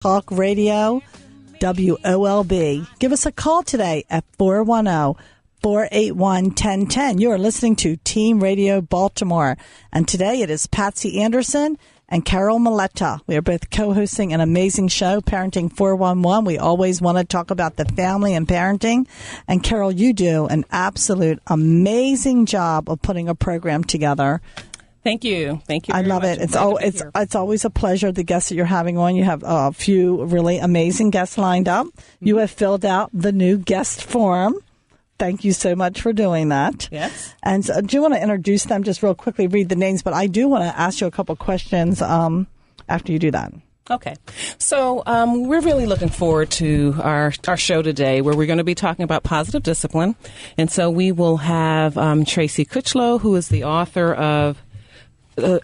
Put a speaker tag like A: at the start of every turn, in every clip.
A: Talk Radio WOLB. Give us a call today at 410-481-1010. You are listening to Team Radio Baltimore. And today it is Patsy Anderson and Carol Muleta. We are both co-hosting an amazing show, Parenting 411. We always want to talk about the family and parenting. And Carol, you do an absolute amazing job of putting a program together.
B: Thank you. Thank you.
A: I love it. It's always a pleasure, the guests that you're having on. You have a few really amazing guests lined up. Mm-hmm. You have filled out the new guest form. Thank you so much for doing that.
B: Yes.
A: And so, do you want to introduce them just real quickly, read the names? But I do want to ask you a couple questions after you do that.
B: Okay. So we're really looking forward to our show today, where we're going to be talking about positive discipline. And so we will have Tracy Cutchlow, who is the author of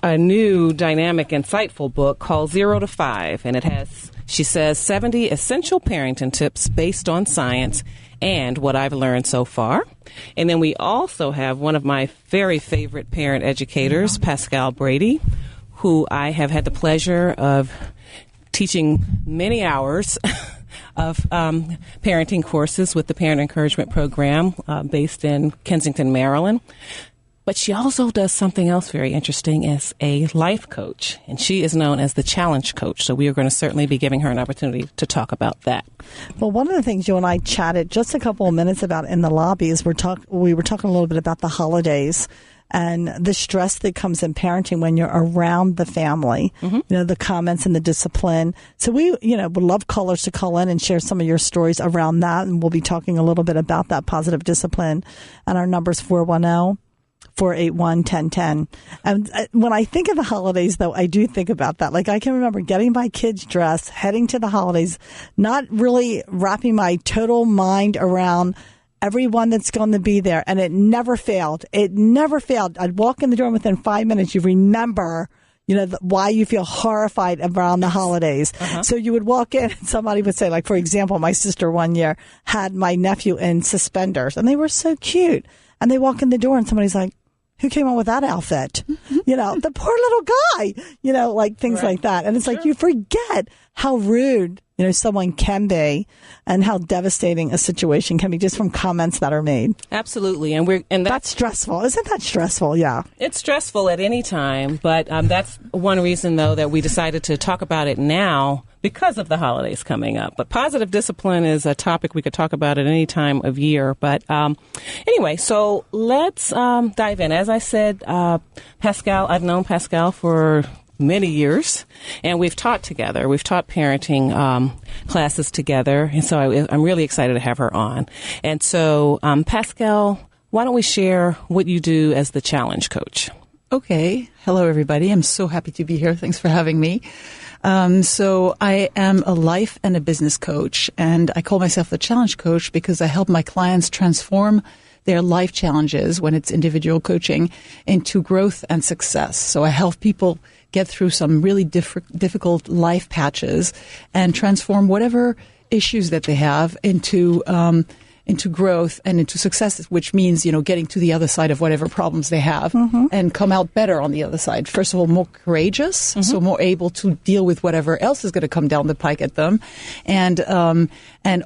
B: a new, dynamic, insightful book called 0 to 5. And it has, she says, 70 essential parenting tips based on science and what I've learned so far. And then we also have one of my very favorite parent educators, Pascale Brady, who I have had the pleasure of teaching many hours of parenting courses with the Parent Encouragement Program based in Kensington, Maryland. But she also does something else very interesting as a life coach, and she is known as the Challenge Coach. So we are going to certainly be giving her an opportunity to talk about that.
A: Well, one of the things you and I chatted just a couple of minutes about in the lobby is we were talking a little bit about the holidays and the stress that comes in parenting when you're around the family, mm-hmm. The comments and the discipline. So we, would love callers to call in and share some of your stories around that, and we'll be talking a little bit about that positive discipline. And our number's 410-481-1010. And when I think of the holidays, though, I do think about that. Like, I can remember getting my kids dressed, heading to the holidays, not really wrapping my total mind around everyone that's going to be there. And it never failed. It never failed. I'd walk in the door, and within 5 minutes, you remember why you feel horrified around the holidays. Uh-huh. So you would walk in and somebody would say, like, for example, my sister one year had my nephew in suspenders, and they were so cute. And they walk in the door and somebody's like, who came up with that outfit? The poor little guy, like things like that. And it's like, you forget how rude, someone can be and how devastating a situation can be just from comments that are made.
B: Absolutely. And
A: that's stressful. Isn't that stressful? Yeah.
B: It's stressful at any time. But that's one reason, though, that we decided to talk about it now because of the holidays coming up. But positive discipline is a topic we could talk about at any time of year. But anyway, so let's dive in. As I said, Pascale, I've known Pascale for many years, and we've taught together. We've taught parenting classes together, and so I'm really excited to have her on. And so, Pascale, why don't we share what you do as the Challenge Coach?
C: Okay. Hello, everybody. I'm so happy to be here. Thanks for having me. So I am a life and a business coach, and I call myself the Challenge Coach because I help my clients transform their life challenges, when it's individual coaching, into growth and success. So I help people get through some really difficult life patches and transform whatever issues that they have into growth and into success, which means, getting to the other side of whatever problems they have, mm-hmm. and come out better on the other side. First of all, more courageous, mm-hmm. so more able to deal with whatever else is going to come down the pike at them, and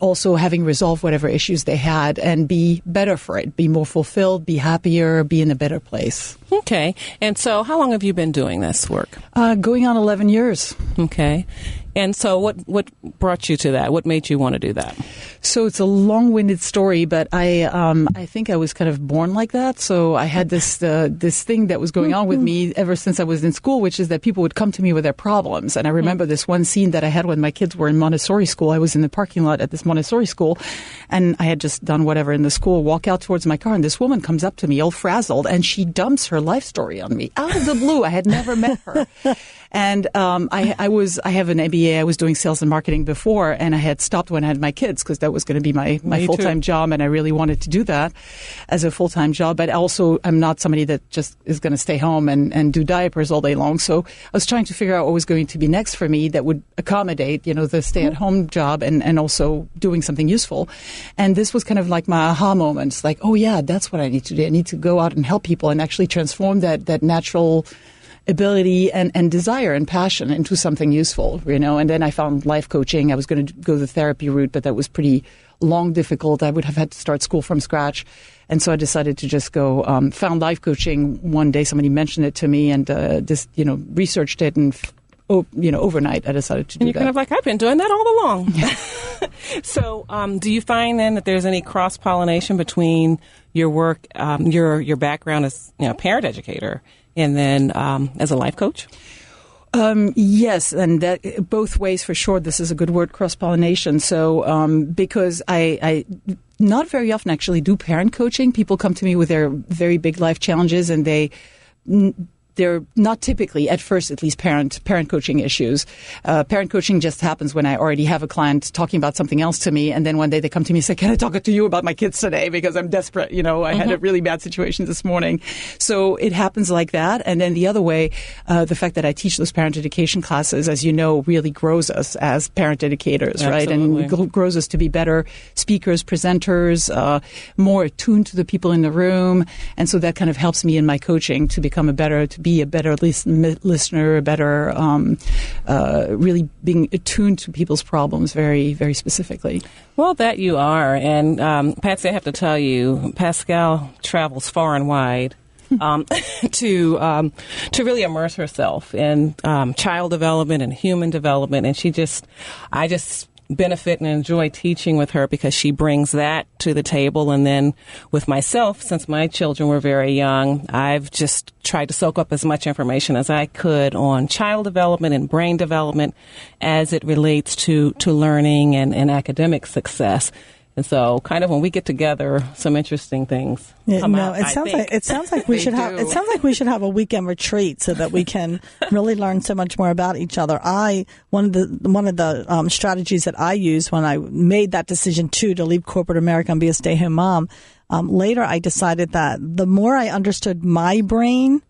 C: also having resolved whatever issues they had and be better for it, be more fulfilled, be happier, be in a better place.
B: Okay. And so how long have you been doing this work?
C: Going on 11 years.
B: Okay. And so what brought you to that? What made you want to do that?
C: So it's a long-winded story, but I think I was kind of born like that. So I had this thing that was going on with me ever since I was in school, which is that people would come to me with their problems. And I remember this one scene that I had when my kids were in Montessori school. I was in the parking lot at this Montessori school, and I had just done whatever in the school, walk out towards my car, and this woman comes up to me all frazzled, and she dumps her life story on me out of the blue. I had never met her. And I have an MBA. I was doing sales and marketing before, and I had stopped when I had my kids because that was going to be my full-time job, and I really wanted to do that as a full-time job. But also, I'm not somebody that just is going to stay home and do diapers all day long. So I was trying to figure out what was going to be next for me that would accommodate, the stay-at-home job and also doing something useful. And this was kind of like my aha moment. It's like, oh yeah, that's what I need to do. I need to go out and help people and actually transform that natural ability and desire and passion into something useful, And then I found life coaching. I was going to go the therapy route, but that was pretty long, difficult. I would have had to start school from scratch. And so I decided to just go, found life coaching one day. Somebody mentioned it to me and just, researched it and overnight, I decided to do that.
B: And you're kind of like, I've been doing that all along. So, do you find then that there's any cross-pollination between your work, your background as parent educator, and then as a life coach?
C: Yes, and that both ways for sure. This is a good word, cross-pollination. So, because I not very often actually do parent coaching. People come to me with their very big life challenges, and they're not typically, at first at least, parent coaching issues. Parent coaching just happens when I already have a client talking about something else to me, and then one day they come to me and say, can I talk to you about my kids today because I'm desperate, I had a really bad situation this morning. So it happens like that. And then the other way, the fact that I teach those parent education classes, as you know, really grows us as parent educators, right? And grows us to be better speakers, presenters, more attuned to the people in the room. And so that kind of helps me in my coaching to be a better listener, a better really being attuned to people's problems very, very specifically.
B: Well, that you are. And Patsy, I have to tell you, Pascale travels far and wide to really immerse herself in child development and human development. And I just benefit and enjoy teaching with her because she brings that to the table. And then with myself, since my children were very young, I've just tried to soak up as much information as I could on child development and brain development as it relates to learning and academic success. And so, kind of when we get together, some interesting things come out.
A: It sounds like we should have a weekend retreat so that we can really learn so much more about each other. One of the strategies that I used when I made that decision to leave corporate America and be a stay-at-home mom. Later, I decided that the more I understood my brain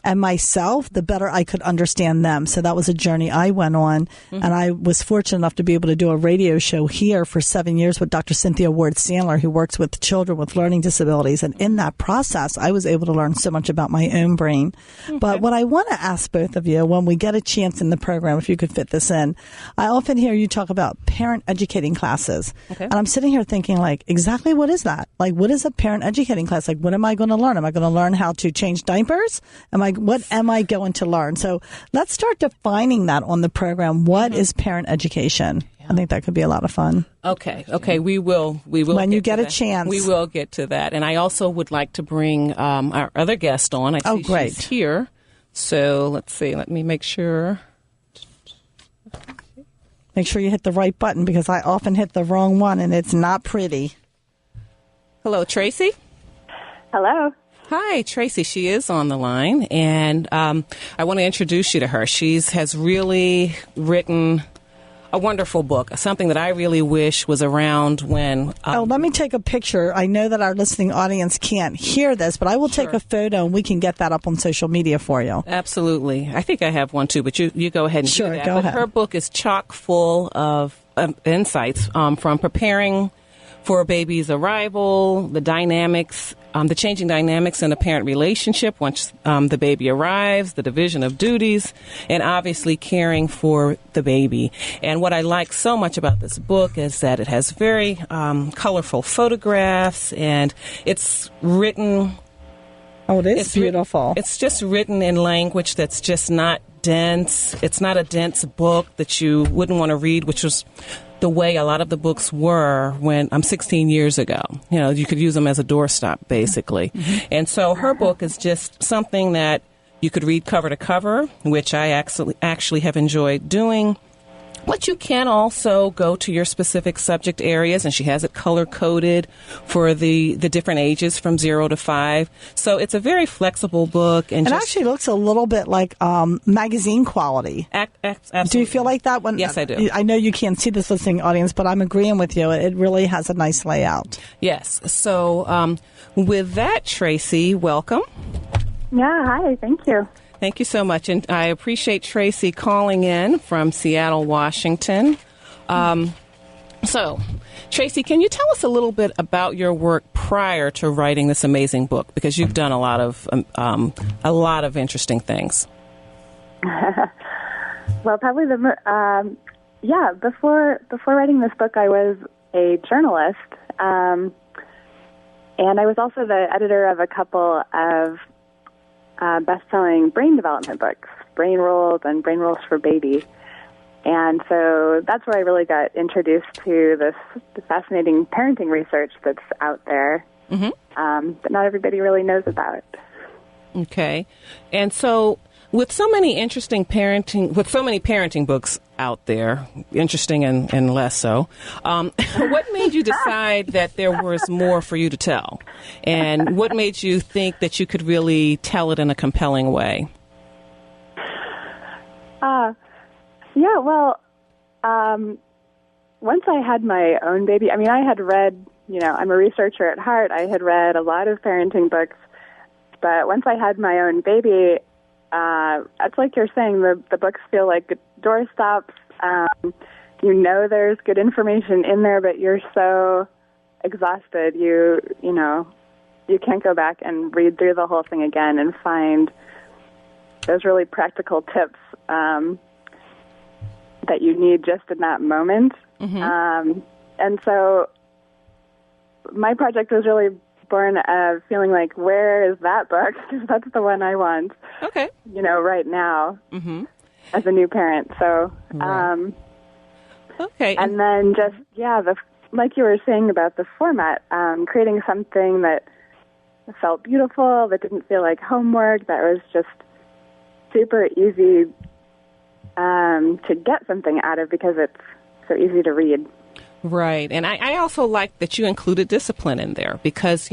A: and myself, the better I could understand them. So that was a journey I went on. Mm-hmm. And I was fortunate enough to be able to do a radio show here for 7 years with Dr. Cynthia Ward-Sandler, who works with children with learning disabilities. And in that process, I was able to learn so much about my own brain. Okay. But what I want to ask both of you, when we get a chance in the program, if you could fit this in, I often hear you talk about parent educating classes. Okay. And I'm sitting here thinking, exactly what is that? What is a parent educating class? What am I going to learn? Am I going to learn how to change diapers? What am I going to learn? So let's start defining that on the program. What is parent education? Yeah. I think that could be a lot of fun.
B: Okay. We will.
A: When you get a chance.
B: We will get to that. And I also would like to bring our other guest on. I see
A: great.
B: She's here. So let's see. Let me make sure.
A: Make sure you hit the right button because I often hit the wrong one and it's not pretty.
B: Hello, Tracy.
D: Hello.
B: Hi, Tracy. She is on the line, and I want to introduce you to her. She has really written a wonderful book, something that I really wish was around when...
A: let me take a picture. I know that our listening audience can't hear this, but I will take a photo, and we can get that up on social media for you.
B: Absolutely. I think I have one, too, but you go ahead and do that.
A: Go ahead.
B: Her book is chock full of insights from preparing for a baby's arrival, the dynamics, the changing dynamics in a parent relationship once the baby arrives, the division of duties, and obviously caring for the baby. And what I like so much about this book is that it has very colorful photographs, and it's written...
A: Oh, it's beautiful.
B: It's just written in language that's just not dense. It's not a dense book that you wouldn't want to read, which was the way a lot of the books were when 16 years ago. You could use them as a doorstop, basically. Mm-hmm. And so her book is just something that you could read cover to cover, which I actually have enjoyed doing. But you can also go to your specific subject areas, and she has it color-coded for the different ages from 0 to 5. So it's a very flexible book. And
A: it actually looks a little bit like magazine quality.
B: Absolutely.
A: Do you feel like that?
B: Yes, I do.
A: I know you can't see this listening audience, but I'm agreeing with you. It really has a nice layout.
B: Yes. So with that, Tracy, welcome.
D: Yeah, hi. Thank you.
B: Thank you so much. And I appreciate Tracy calling in from Seattle, Washington. So, Tracy, can you tell us a little bit about your work prior to writing this amazing book? Because you've done a lot of interesting things.
D: Well, probably before writing this book, I was a journalist, and I was also the editor of a couple of best-selling brain development books, Brain Rules and Brain Rules for Baby. And so that's where I really got introduced to this fascinating parenting research that's out there, that not everybody really knows about. Okay.
B: And so with so many parenting books out there, interesting and less so, what made you decide that there was more for you to tell? And what made you think that you could really tell it in a compelling way?
D: Once I had my own baby, I had read, I'm a researcher at heart. I had read a lot of parenting books, but once I had my own baby, it's like you're saying, the books feel like doorstops. There's good information in there, but you're so exhausted, you can't go back and read through the whole thing again and find those really practical tips that you need just in that moment. And so my project was really born of feeling like, where is that book? Because that's the one I want.
B: Okay.
D: Right now as a new parent. So,
B: okay.
D: And then just, like you were saying about the format, creating something that felt beautiful, that didn't feel like homework, that was just super easy to get something out of because it's so easy to read.
B: Right. And I also like that you included discipline in there because,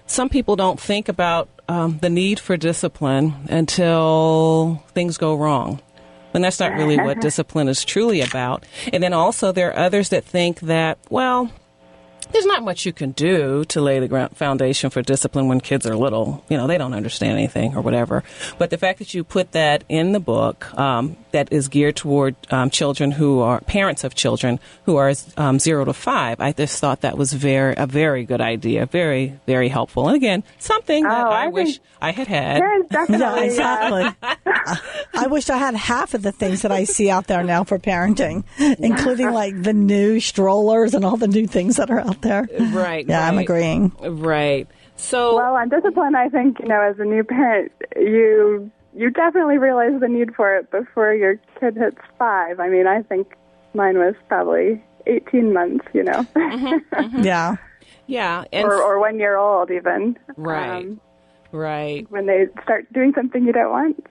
B: some people don't think about the need for discipline until things go wrong. And that's not really what discipline is truly about. And then also there are others that think that, well, there's not much you can do to lay the foundation for discipline when kids are little. They don't understand anything or whatever. But the fact that you put that in the book that is geared toward children who are parents of children who are 0 to 5, I just thought that was a very good idea, very, very helpful. And again, something that I wish I had had.
A: Yeah, exactly. I wish I had half of the things that I see out there now for parenting, including like the new strollers and all the new things that are out there.
B: Right.
A: Yeah, I'm agreeing.
B: Right. So,
D: well, on discipline, I think, as a new parent, you definitely realize the need for it before your kid hits 5. I think mine was probably 18 months,
A: Yeah.
B: Yeah.
D: And or 1 year old even.
B: Right. Right.
D: When they start doing something you don't want.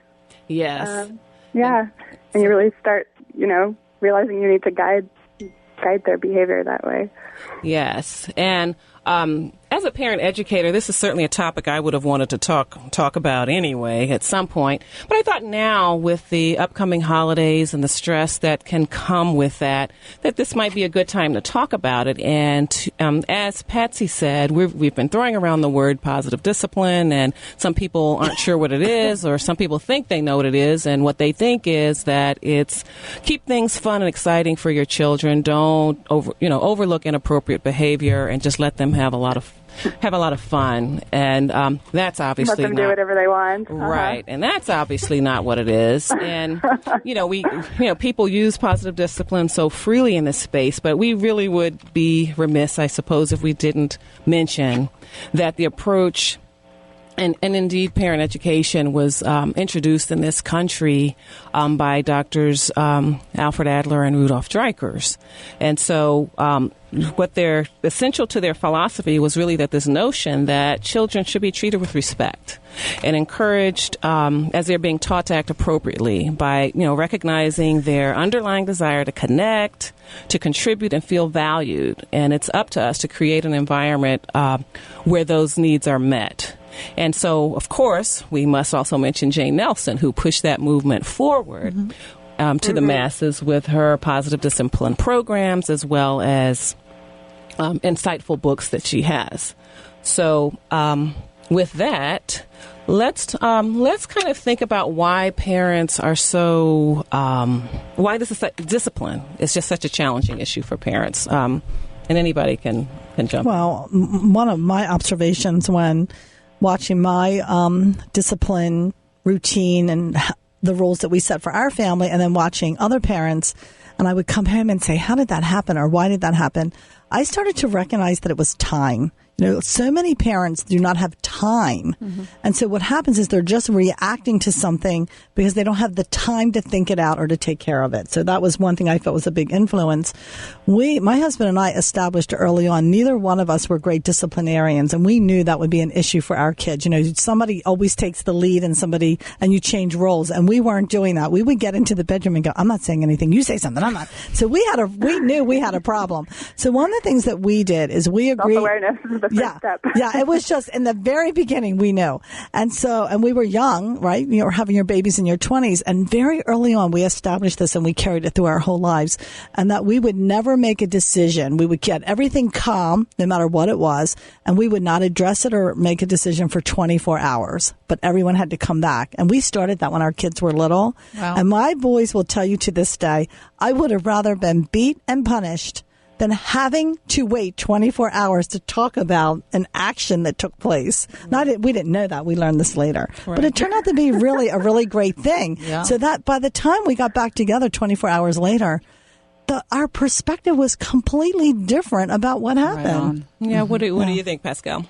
B: Yes.
D: And you really start, realizing you need to guide their behavior that way.
B: Yes. And as a parent educator, this is certainly a topic I would have wanted to talk about anyway at some point. But I thought now with the upcoming holidays and the stress that can come with that this might be a good time to talk about it. And as Patsy said, we've been throwing around the word positive discipline, and some people aren't sure what it is, or some people think they know what it is, and what they think is that it's keep things fun and exciting for your children. Don't overlook inappropriate behavior, and just let them have a lot of fun, and that's obviously
D: let them do whatever they want,
B: right? And that's obviously not what it is. And people use positive discipline so freely in this space, but we really would be remiss, I suppose, if we didn't mention that the approach. And indeed, parent education was introduced in this country by doctors Alfred Adler and Rudolf Dreikurs. And so what they're essential to their philosophy was really that this notion that children should be treated with respect and encouraged as they're being taught to act appropriately by, recognizing their underlying desire to connect, to contribute, and feel valued. And it's up to us to create an environment where those needs are met. And so, of course, we must also mention Jane Nelson, who pushed that movement forward to the masses with her positive discipline programs, as well as insightful books that she has. So, with that, let's kind of think about why parents are so why discipline is just such a challenging issue for parents. And anybody can jump.
A: Well, one of my observations when watching my discipline routine and the rules that we set for our family and then watching other parents. And I would come home and say, how did that happen? Or why did that happen? I started to recognize that it was time. You know, so many parents do not have time. Mm-hmm. And so what happens is they're just reacting to something because they don't have the time to think it out or to take care of it. So that was one thing I felt was a big influence. My husband and I established early on, neither one of us were great disciplinarians, and we knew that would be an issue for our kids. You know, somebody always takes the lead and you change roles, and we weren't doing that. We would get into the bedroom and go, I'm not saying anything. You say something. I'm not. So we knew we had a problem. So one of the things that we did is we agreed.
D: Self-awareness is the first step.
A: Yeah, it was just in the very beginning we knew. And we were young, right? You were having your babies in your 20s. And very early on, we established this and we carried it through our whole lives. And that we would never make a decision. We would get everything calm, no matter what it was. And we would not address it or make a decision for 24 hours. But everyone had to come back. And we started that when our kids were little.
C: Wow.
A: And my boys will tell you to this day, I would have rather been beat and punished than having to wait 24 hours to talk about an action that took place. We didn't know that. We learned this later. Right. But it turned out to be really a really great thing. Yeah. So that by the time we got back together 24 hours later, our perspective was completely different about what happened.
B: Right. Yeah. What do you think, Pascale?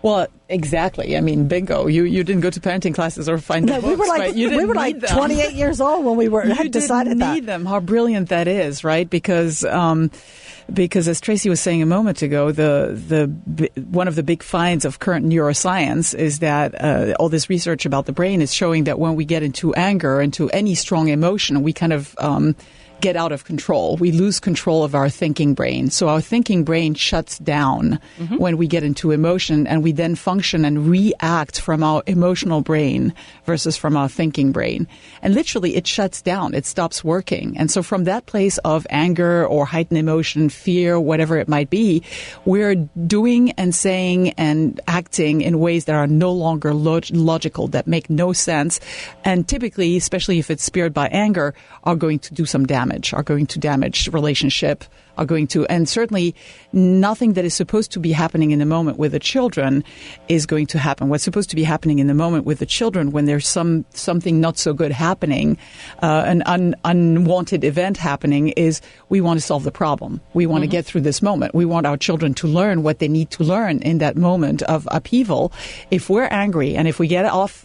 C: Well, exactly. I mean, bingo. You didn't go to parenting classes or find books,
A: we were like,
C: right? We were
A: like 28 years old when we had decided that.
C: You didn't need them. How brilliant that is, right? Because as Tracy was saying a moment ago, one of the big finds of current neuroscience is that all this research about the brain is showing that when we get into anger, into any strong emotion, we kind of get out of control. We lose control of our thinking brain. So our thinking brain shuts down when we get into emotion, and we then function and react from our emotional brain versus from our thinking brain. And literally it shuts down. It stops working. And so from that place of anger or heightened emotion, fear, whatever it might be, we're doing and saying and acting in ways that are no longer logical, that make no sense. And typically, especially if it's speared by anger, are going to do some damage, are going to damage relationship, and certainly nothing that is supposed to be happening in the moment with the children is going to happen. What's supposed to be happening in the moment with the children when there's something not so good happening, an unwanted event happening, is we want to solve the problem. We want to get through this moment. We want our children to learn what they need to learn in that moment of upheaval. If we're angry and if we get off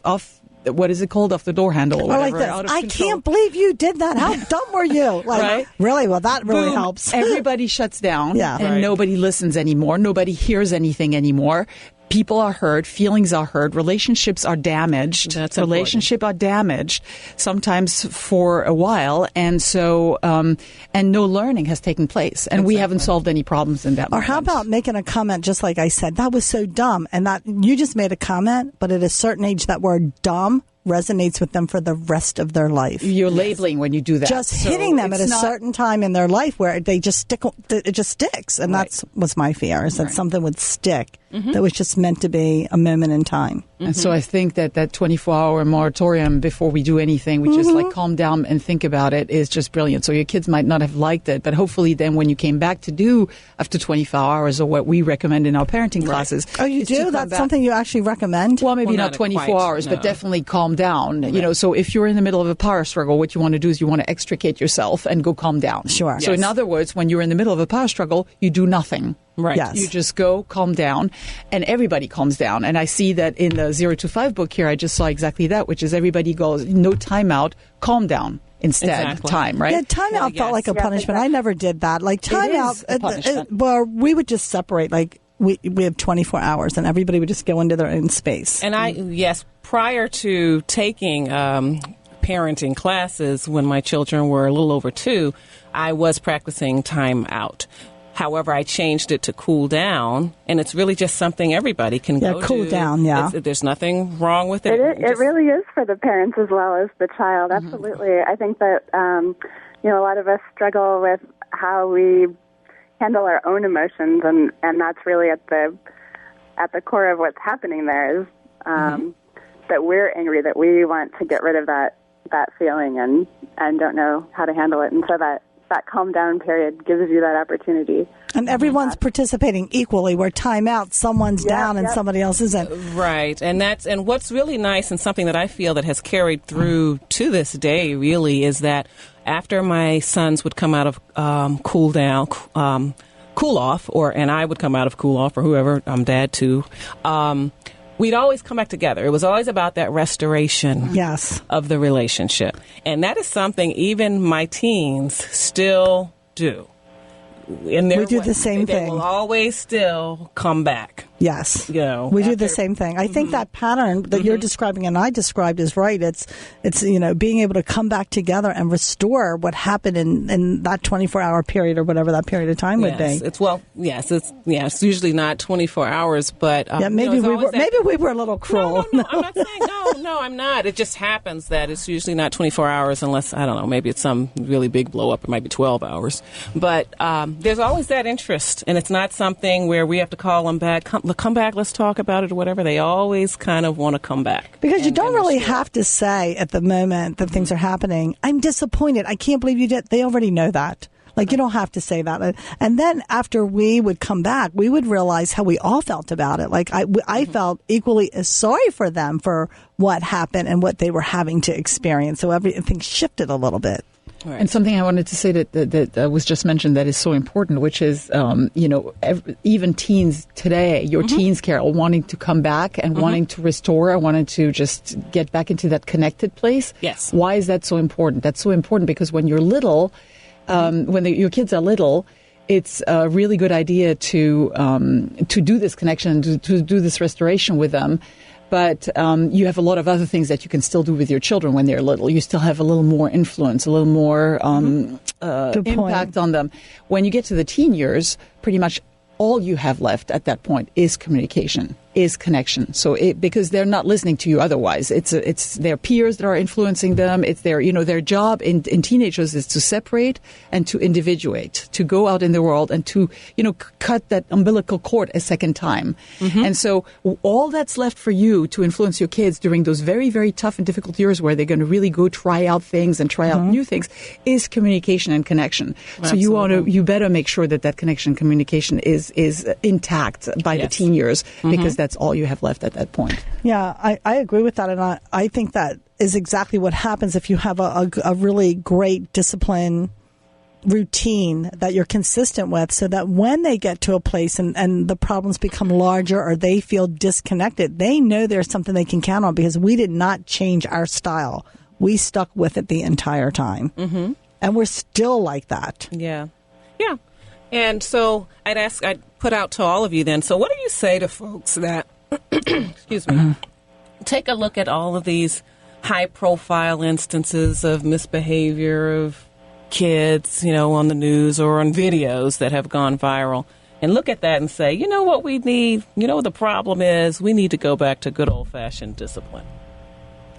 C: what is it called, off the door handle or whatever,
A: like this. I can't believe you did that. How dumb were you?
C: Right?
A: Really? Well, that really helps.
C: Everybody shuts down and nobody listens anymore. Nobody hears anything anymore. People are hurt. Feelings are hurt. Relationships are damaged. Relationships are damaged, sometimes for a while. And so, and no learning has taken place. And we haven't solved any problems in that moment.
A: Or how about making a comment just like I said, that was so dumb. And that you just made a comment, but at a certain age, that word dumb resonates with them for the rest of their life.
C: You're labeling when you do that.
A: Just hitting them at a certain time in their life where they just stick. It just sticks. And that's what's my fear, is that something would stick that was just meant to be a moment in time.
C: And so I think that 24-hour moratorium before we do anything, we just calm down and think about it, is just brilliant. So your kids might not have liked it, but hopefully then when you came back to do after 24 hours, or what we recommend in our parenting classes.
A: Oh, you do? That's something you actually recommend?
C: Well, maybe not 24 hours, but definitely calm down. Right. You know, so if you're in the middle of a power struggle, what you want to do is you want to extricate yourself and go calm down.
A: Sure.
C: So in other words, when you're in the middle of a power struggle, you do nothing.
B: Right.
A: Yes.
C: You just go calm down, and everybody calms down. And I see that in the 0 to 5 book here, I just saw exactly that, which is everybody goes, no timeout, calm down. Instead, time, right?
A: Yeah, timeout felt like a punishment. I never did that. Like timeout, well, we would just separate. Like we have 24 hours, and everybody would just go into their own space.
B: And prior to taking parenting classes when my children were a little over 2, I was practicing time out. However, I changed it to cool down, and it's really just something everybody can go to.
A: Cool down,
B: There's nothing wrong with it.
D: It really is for the parents as well as the child, absolutely. I think that, a lot of us struggle with how we handle our own emotions, and that's really at the core of what's happening there is that we're angry, that we want to get rid of that feeling and don't know how to handle it. And so that that calm down period gives you that opportunity.
A: And everyone's participating equally. Where timeout, someone's down and somebody else isn't.
B: Right. And what's really nice, and something that I feel that has carried through to this day really, is that after my sons would come out of cool off, and I would come out of cool off, or whoever, I'm dad too, we'd always come back together. It was always about that restoration of the relationship. And that is something even my teens still do. We
A: do the same thing.
B: They will always still come back.
A: Yes.
B: We
A: do the same thing. I think that pattern that you're describing and I described is right. It's being able to come back together and restore what happened in that 24-hour period or whatever that period of time would be.
B: It's usually not 24 hours, but
A: maybe we were a little cruel.
B: No, I'm not saying no, I'm not. It just happens that it's usually not 24 hours unless, I don't know, maybe it's some really big blow up. It might be 12 hours. But there's always that interest, and it's not something where we have to call them back. Come back, let's talk about it or whatever. They always kind of want to come back.
A: Because you don't really have to say at the moment that things are happening, I'm disappointed. I can't believe you did. They already know that. Like, you don't have to say that. And then after we would come back, we would realize how we all felt about it. Like, I felt equally as sorry for them for what happened and what they were having to experience. So everything shifted a little bit.
C: Right. And something I wanted to say that was just mentioned that is so important, which is, even teens today, your teens, Carol, wanting to come back and wanting to restore, wanting to just get back into that connected place.
B: Yes.
C: Why is that so important? That's so important because when you're little, your kids are little, it's a really good idea to do this connection, to do this restoration with them. But you have a lot of other things that you can still do with your children when they're little. You still have a little more influence, a little more impact on them. When you get to the teen years, pretty much all you have left at that point is communication, is connection. So because they're not listening to you otherwise. It's their peers that are influencing them. It's their job in teenagers is to separate and to individuate, to go out in the world and to, cut that umbilical cord a second time. And so all that's left for you to influence your kids during those very, very tough and difficult years where they're going to really go try out things and try out new things is communication and connection.
B: Absolutely.
C: So you better make sure that connection communication is intact by the teen years because that's all you have left at that point.
A: Yeah, I agree with that. And I think that is exactly what happens if you have a really great discipline routine that you're consistent with, so that when they get to a place and the problems become larger or they feel disconnected, they know there's something they can count on because we did not change our style. We stuck with it the entire time. And we're still like that.
B: Yeah. Yeah. And so I'd put out to all of you then, so what do you say to folks that, excuse me, take a look at all of these high-profile instances of misbehavior of kids, on the news or on videos that have gone viral, and look at that and say, you know what we need, what the problem is, we need to go back to good old-fashioned discipline.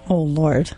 A: Oh, Lord.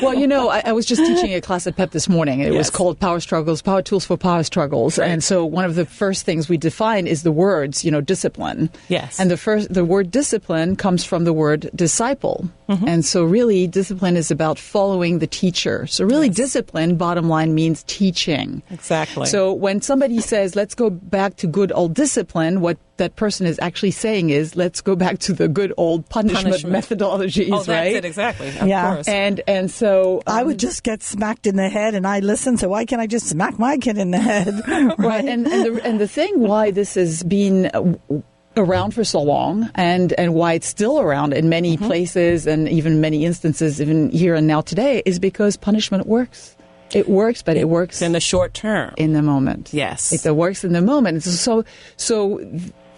C: Well, I was just teaching a class at PEP this morning. It was called Power Tools for Power Struggles. Right. And so one of the first things we define is the words, discipline.
B: Yes.
C: And the word discipline comes from the word disciple. And so really discipline is about following the teacher. So really discipline, bottom line, means teaching.
B: Exactly.
C: So when somebody says, let's go back to good old discipline, what that person is actually saying is, let's go back to the good old punishment methodologies,
B: that's
C: right?
B: It, exactly. Of course.
C: And so
A: I would just get smacked in the head, and I listen. So why can't I just smack my kid in the head?
C: Right. And the thing why this has been around for so long, and why it's still around in many places and even many instances, even here and now today, is because punishment works. It works, but it works
B: in the short term,
C: in the moment.
B: Yes,
C: it works in the moment. So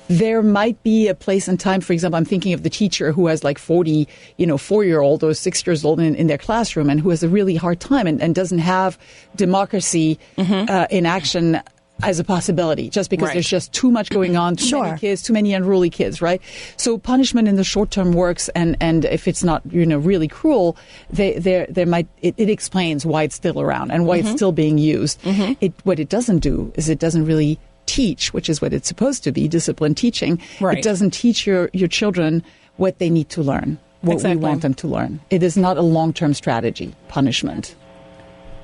C: there might be a place and time. For example, I'm thinking of the teacher who has like 40, 4-year-old or 6 years old in their classroom and who has a really hard time and doesn't have democracy in action as a possibility, just because there's just too much going on, too many kids, too many unruly kids, right? So punishment in the short term works, and if it's not really cruel, there might it explains why it's still around and why it's still being used. What it doesn't do is it doesn't really teach, which is what it's supposed to be, discipline teaching. It doesn't teach your children what they need to learn, what we want them to learn. It is not a long-term strategy, punishment.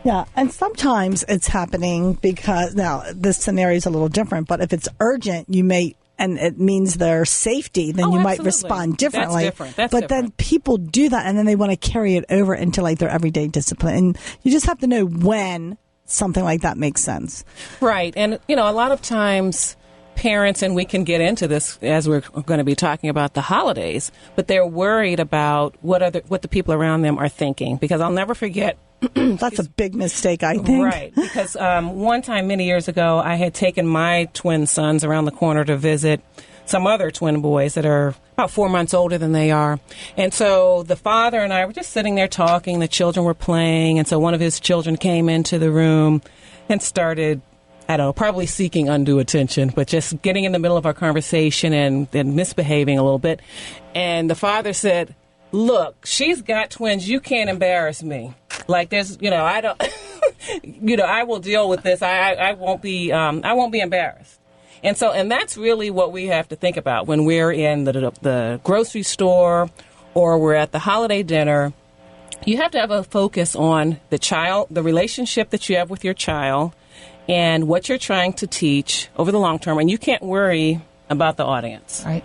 A: Yeah, and sometimes it's happening because, now, this scenario is a little different, but if it's urgent, you may, and it means their safety, then you might respond differently.
B: That's
A: different. Then people do that, and then they want to carry it over into like their everyday discipline. And you just have to know when something like that makes sense.
B: Right. And, a lot of times parents, and we can get into this as we're going to be talking about the holidays, but they're worried about what the people around them are thinking. Because I'll never forget.
A: That's a big mistake, I think.
B: Right. Because one time many years ago, I had taken my twin sons around the corner to visit some other twin boys that are about 4 months older than they are. And so the father and I were just sitting there talking. The children were playing. And so one of his children came into the room and started, I don't know, probably seeking undue attention, but just getting in the middle of our conversation and misbehaving a little bit. And the father said, "Look, she's got twins. You can't embarrass me. Like there's, I don't, I will deal with this. I won't be embarrassed." And so, and that's really what we have to think about when we're in the grocery store or we're at the holiday dinner. You have to have a focus on the child, the relationship that you have with your child, and what you're trying to teach over the long term. And you can't worry about the audience.
C: Right.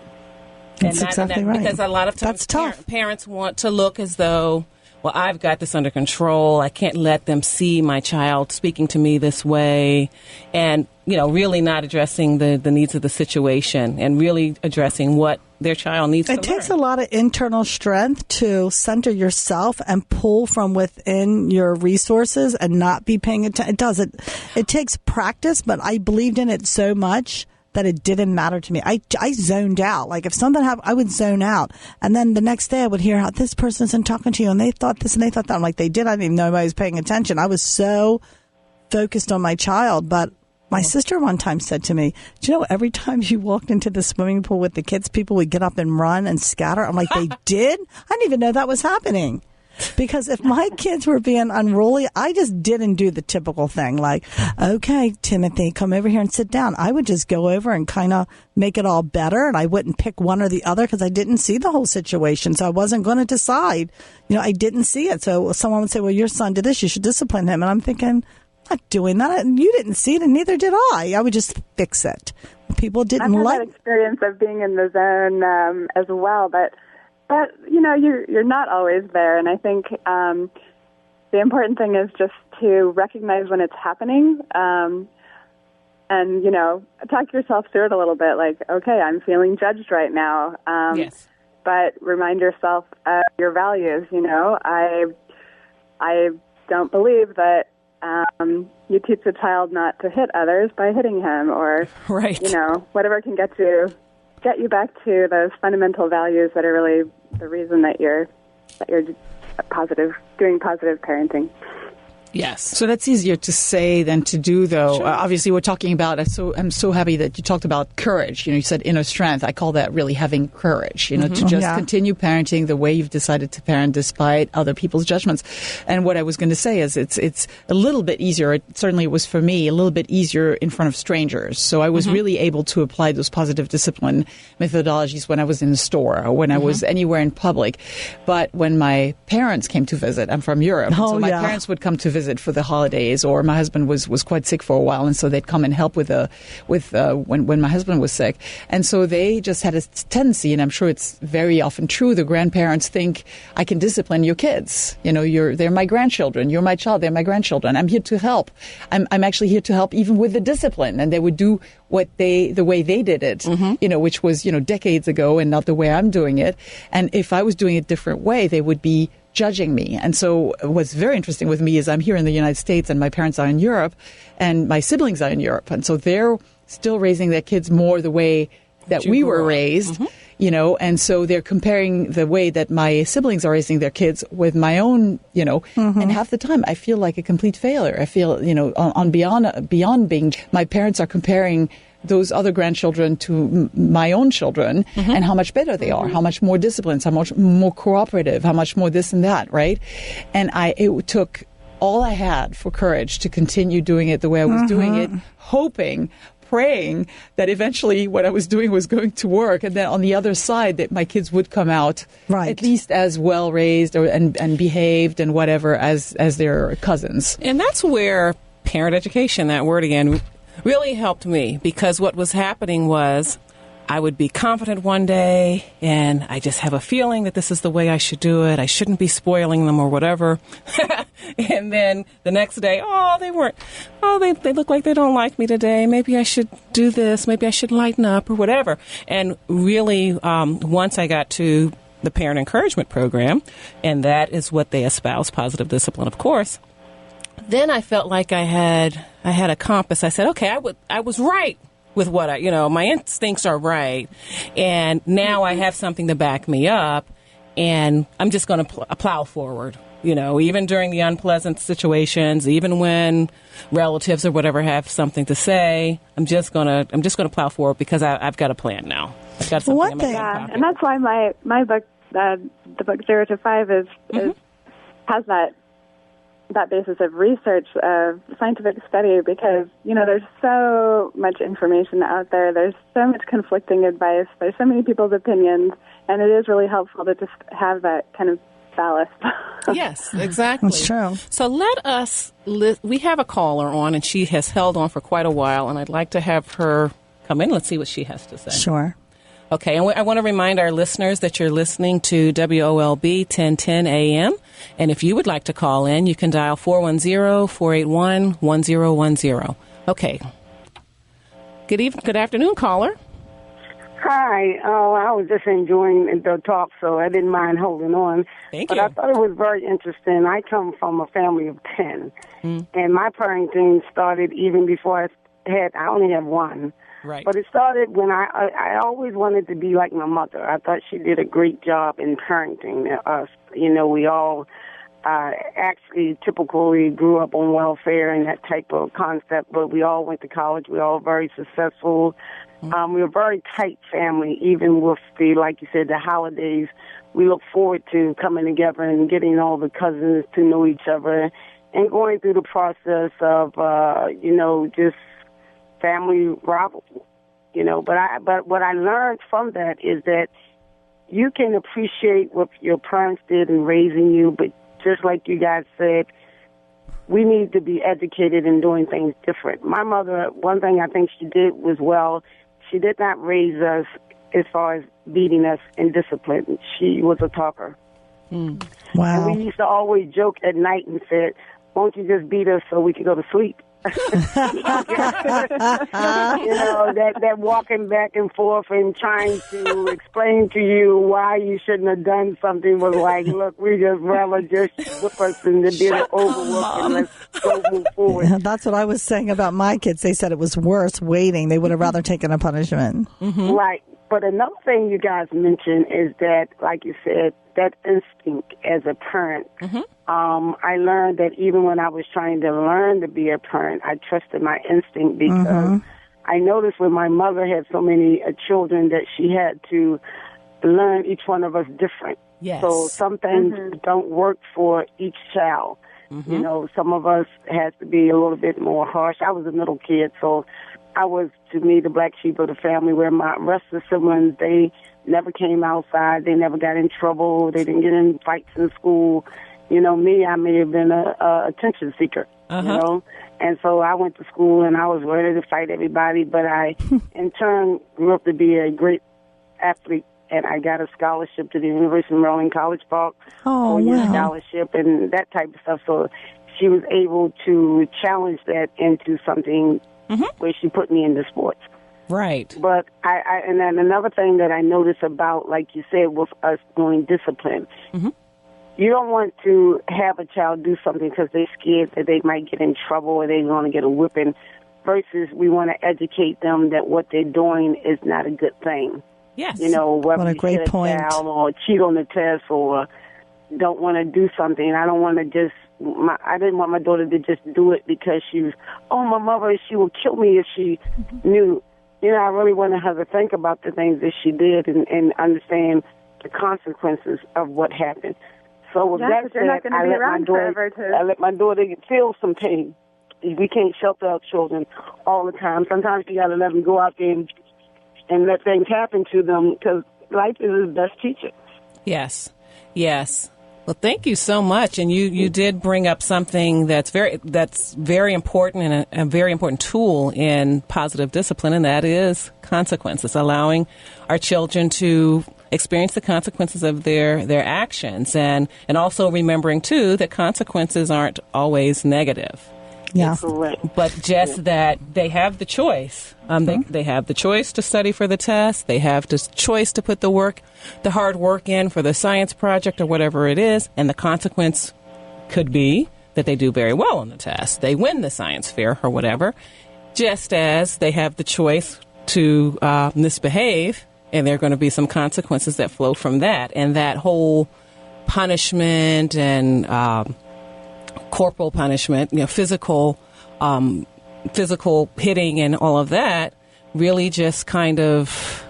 A: That's exactly right.
B: Because a lot of times parents want to look as though, well, I've got this under control. I can't let them see my child speaking to me this way. And, really not addressing the needs of the situation and really addressing what their child needs to learn.
A: It takes a lot of internal strength to center yourself and pull from within your resources and not be paying attention. It does. It takes practice, but I believed in it so much that it didn't matter to me. I zoned out. Like if something happened, I would zone out. And then the next day I would hear how this person isn't talking to you and they thought this and they thought that. I'm like, they did. I didn't even know I was paying attention. I was so focused on my child. But my sister one time said to me, "Do you know, every time you walked into the swimming pool with the kids, people would get up and run and scatter." I'm like, they did? I didn't even know that was happening. Because if my kids were being unruly, I just didn't do the typical thing like, "Okay, Timothy, come over here and sit down." I would just go over and kind of make it all better, and I wouldn't pick one or the other because I didn't see the whole situation. So I wasn't going to decide. I didn't see it. So someone would say, "Well, your son did this. You should discipline him." And I'm thinking, I'm not doing that. And you didn't see it, and neither did I. I would just fix it. People didn't
D: like that experience of being in the zone as well, but you're not always there, and I think the important thing is just to recognize when it's happening, and talk yourself through it a little bit. Like, okay, I'm feeling judged right now.
B: Yes.
D: But remind yourself of your values. I don't believe that you teach a child not to hit others by hitting him, or
B: right.
D: Whatever can get you back to those fundamental values that are really the reason that you're doing positive parenting.
B: Yes.
C: So that's easier to say than to do, though.
B: Sure.
C: Obviously, we're talking about, I'm so happy that you talked about courage. You said inner strength. I call that really having courage, to just continue parenting the way you've decided to parent despite other people's judgments. And what I was going to say is it's a little bit easier. It certainly was for me a little bit easier in front of strangers. So I was really able to apply those positive discipline methodologies when I was in the store or when I was anywhere in public. But when my parents came to visit, I'm from Europe. So my parents would come to visit for the holidays, or my husband was quite sick for a while, and so they'd come and help with when my husband was sick. And so they just had a tendency, and I'm sure it's very often true, the grandparents think, I can discipline your kids. They're my grandchildren. You're my child. They're my grandchildren. I'm here to help. I'm actually here to help even with the discipline. And they would do the way they did it, which was, decades ago and not the way I'm doing it. And if I was doing it a different way, they would be judging me. And so what's very interesting with me is I'm here in the United States and my parents are in Europe and my siblings are in Europe. And so they're still raising their kids more the way that we were raised, and so they're comparing the way that my siblings are raising their kids with my own, and half the time I feel like a complete failure. I feel, on beyond being, my parents are comparing those other grandchildren to my own children and how much better they are, how much more disciplined, how much more cooperative, how much more this and that, right? And it took all I had for courage to continue doing it the way I was doing it, hoping, praying that eventually what I was doing was going to work, and then on the other side that my kids would come out at least as well raised and behaved and whatever as their cousins.
B: And that's where parent education, that word again, really helped me, because what was happening was I would be confident one day and I just have a feeling that this is the way I should do it. I shouldn't be spoiling them or whatever. And then the next day, they look like they don't like me today. Maybe I should do this. Maybe I should lighten up or whatever. And really, once I got to the parent encouragement program, and that is what they espouse, positive discipline, of course, then I felt like I had a compass. I said, okay, I was right with what my instincts are right. And now I have something to back me up, and I'm just going to plow forward. Even during the unpleasant situations, even when relatives or whatever have something to say, I'm just gonna plow forward because I've got a plan now. I've got something in my back pocket.
D: And that's why my book, the book 0 to 5, has that basis of research, of scientific study, because there's so much information out there. There's so much conflicting advice. There's so many people's opinions, and it is really helpful to just have that kind of ballast.
B: Yes, exactly.
A: That's true.
B: So let us, we have a caller on, and she has held on for quite a while, and I'd like to have her come in. Let's see what she has to say.
A: Sure.
B: Okay, and I want to remind our listeners that you're listening to WOLB 1010 AM, and if you would like to call in, you can dial 410-481-1010. Okay. Good afternoon, caller.
E: Hi. I was just enjoying the talk, so I didn't mind holding on.
B: Thank you.
E: But I thought it was very interesting. I come from a family of 10, and my parenting started even before I only have one.
B: Right.
E: But it started when I always wanted to be like my mother. I thought she did a great job in parenting us. We all actually typically grew up on welfare and that type of concept, but we all went to college. We all very successful. We were a very tight family, even with like you said, the holidays. We look forward to coming together and getting all the cousins to know each other and going through the process of, just family rivalry, But what I learned from that is that you can appreciate what your parents did in raising you, but just like you guys said, we need to be educated in doing things different. My mother, one thing I think she did was she did not raise us as far as beating us in discipline. She was a talker.
A: Wow.
E: And we used to always joke at night and said, won't you just beat us so we could go to sleep? That walking back and forth and trying to explain to you why you shouldn't have done something was like, look, we just rather just whip us and get it over with and let's go move forward.
A: Yeah, that's what I was saying about my kids. They said it was worse waiting. They would have rather taken a punishment.
B: Mm-hmm.
E: Right. But another thing you guys mentioned is that, like you said, that instinct as a parent.
B: Mm-hmm.
E: I learned that even when I was trying to learn to be a parent, I trusted my instinct because I noticed when my mother had so many children that she had to learn each one of us different.
B: Yes.
E: So some things don't work for each child.
B: Mm-hmm.
E: Some of us has to be a little bit more harsh. I was a middle kid, so I was, to me, the black sheep of the family, where my rest of the siblings, they never came outside. They never got in trouble. They didn't get in fights in school. Me, I may have been a attention seeker, And so I went to school, and I was ready to fight everybody. But I, in turn, grew up to be a great athlete, and I got a scholarship to the University of Maryland College Park.
A: Wow.
E: Scholarship and that type of stuff. So she was able to challenge that into something where she put me into sports.
B: Right.
E: But and then another thing that I noticed about, like you said, was us doing discipline.
B: Mm-hmm.
E: You don't want to have a child do something because they're scared that they might get in trouble or they're going to get a whipping, versus we want to educate them that what they're doing is not a good thing.
B: Yes.
E: Whether
A: what a great point.
E: Down or cheat on the test or don't want to do something. I don't want to I didn't want my daughter to just do it because she was, my mother, she would kill me if she knew. I really wanted her to think about the things that she did and understand the consequences of what happened. So with that said, I let my daughter feel some pain. we can't shelter our children all the time. Sometimes you got to let them go out there and let things happen to them, because life is his best teacher.
B: Yes. Well, thank you so much. And you did bring up something that's very important and a very important tool in positive discipline, and that is consequences, allowing our children to experience the consequences of their actions, and also remembering, too, that consequences aren't always negative.
A: Yeah.
B: But just that they have the choice. They have the choice to study for the test. They have the choice to put the hard work in for the science project or whatever it is. And the consequence could be that they do very well on the test. They win the science fair or whatever. Just as they have the choice to misbehave, and there are going to be some consequences that flow from that. And that whole punishment and corporal punishment, physical hitting and all of that, really just kind of,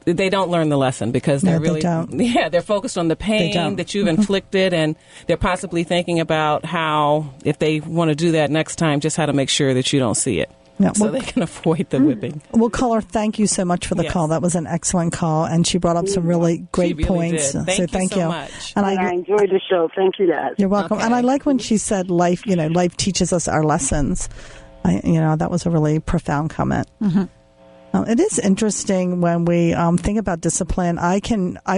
B: they don't learn the lesson, because they're they're focused on the pain that you've inflicted, and they're possibly thinking about how, if they want to do that next time, just how to make sure that you don't see it. Yeah, so they can avoid the whipping.
A: Well, caller, thank you so much for the call. That was an excellent call, and she brought up some really great points.
B: Did. Thank you so much.
E: And I enjoyed the show. Thank you, guys.
A: You're welcome. Okay. And I like when she said life teaches us our lessons. That was a really profound comment. Mm-hmm. It is interesting when we think about discipline. I